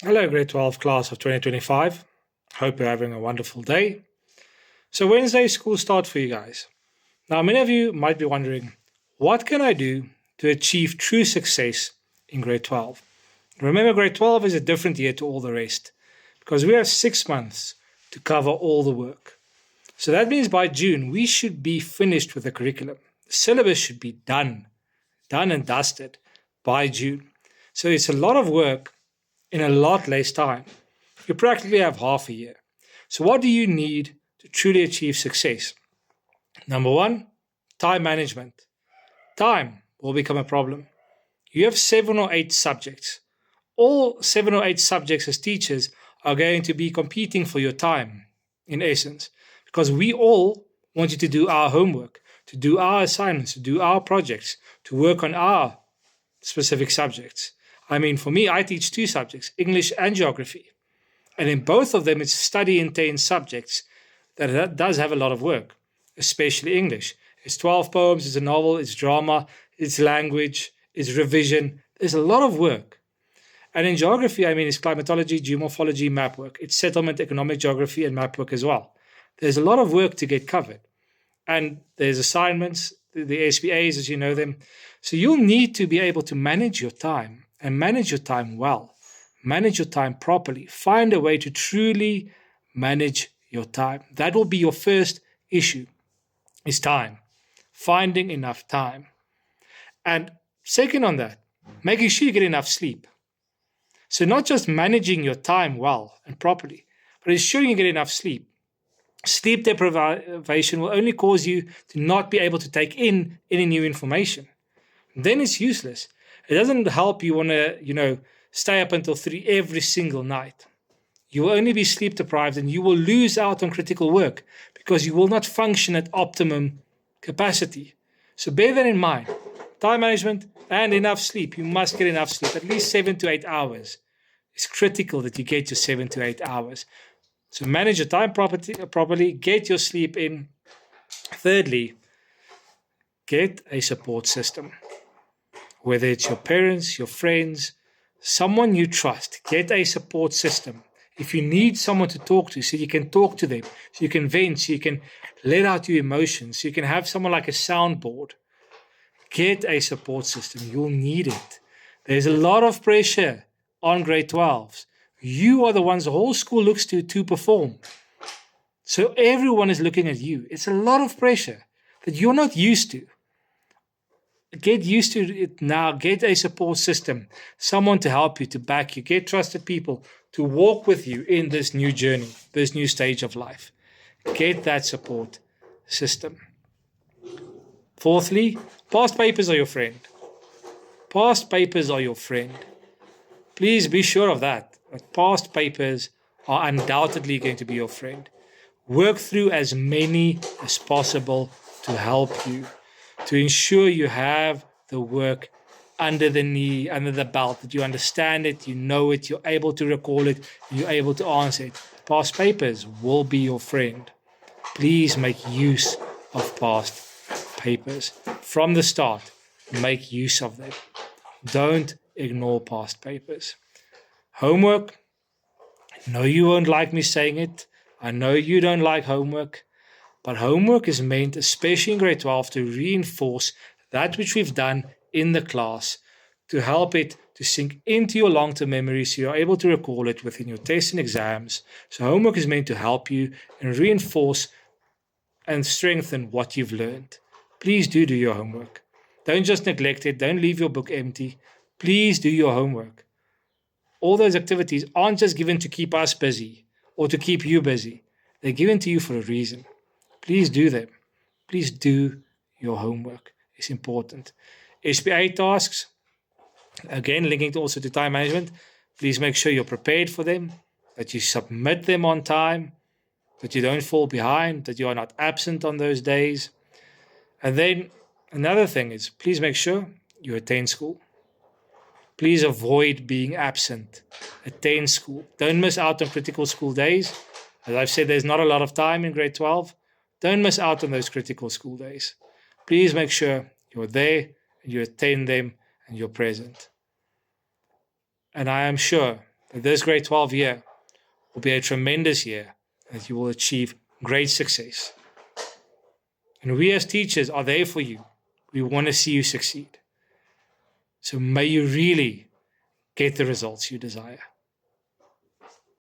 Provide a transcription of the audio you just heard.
Hello, grade 12 class of 2025. Hope you're having a wonderful day. So Wednesday, school start for you guys. Now, many of you might be wondering, what can I do to achieve true success in grade 12? Remember, grade 12 is a different year to all the rest because we have 6 months to cover all the work. So that means by June, we should be finished with the curriculum. The syllabus should be done and dusted by June. So it's a lot of work in a lot less time. You practically have half a year. So what do you need to truly achieve success? Number one, time management. Time will become a problem. You have 7 or 8 subjects. All 7 or 8 subjects as teachers are going to be competing for your time, in essence, because we all want you to do our homework, to do our assignments, to do our projects, to work on our specific subjects. I mean, for me, I teach 2 subjects, English and geography. And in both of them, it's study-intense subjects that does have a lot of work, especially English. It's 12 poems, it's a novel, it's drama, it's language, it's revision. There's a lot of work. And in geography, I mean, it's climatology, geomorphology, map work. It's settlement, economic geography, and map work as well. There's a lot of work to get covered. And there's assignments, the SPAs, as you know them. So you'll need to be able to manage your time and manage your time well. Manage your time properly. Find a way to truly manage your time. That will be your first issue, is time. Finding enough time. And second on that, making sure you get enough sleep. So not just managing your time well and properly, but ensuring you get enough sleep. Sleep deprivation will only cause you to not be able to take in any new information. Then it's useless. It doesn't help you want to, stay up until 3 every single night. You will only be sleep deprived and you will lose out on critical work because you will not function at optimum capacity. So bear that in mind. Time management and enough sleep. You must get enough sleep, at least 7 to 8 hours. It's critical that you get your 7 to 8 hours. So manage your time properly, get your sleep in. Thirdly, get a support system. Whether it's your parents, your friends, someone you trust, get a support system. If you need someone to talk to, so you can talk to them, so you can vent, so you can let out your emotions, so you can have someone like a soundboard. Get a support system. You'll need it. There's a lot of pressure on grade 12s. You are the ones the whole school looks to perform. So everyone is looking at you. It's a lot of pressure that you're not used to. Get used to it now. Get a support system, someone to help you, to back you. Get trusted people to walk with you in this new journey, this new stage of life. Get that support system. Fourthly, past papers are your friend. Past papers are your friend. Please be sure of that. Past papers are undoubtedly going to be your friend. Work through as many as possible to help you, to ensure you have the work under the knee, under the belt, that you understand it, you know it, you're able to recall it, you're able to answer it. Past papers will be your friend. Please make use of past papers. From the start, make use of them. Don't ignore past papers. Homework. I know you won't like me saying it. I know you don't like homework. But homework is meant, especially in grade 12, to reinforce that which we've done in the class, to help it to sink into your long-term memory so you're able to recall it within your tests and exams. So homework is meant to help you and reinforce and strengthen what you've learned. Please do your homework. Don't just neglect it. Don't leave your book empty. Please do your homework. All those activities aren't just given to keep us busy or to keep you busy. They're given to you for a reason. Please do them. Please do your homework. It's important. SPA tasks, again, linking also to time management. Please make sure you're prepared for them, that you submit them on time, that you don't fall behind, that you are not absent on those days. And then another thing is, please make sure you attend school. Please avoid being absent. Attend school. Don't miss out on critical school days. As I've said, there's not a lot of time in grade 12. Don't miss out on those critical school days. Please make sure you're there and you attend them and you're present. And I am sure that this grade 12 year will be a tremendous year, that you will achieve great success. And we as teachers are there for you. We want to see you succeed. So may you really get the results you desire.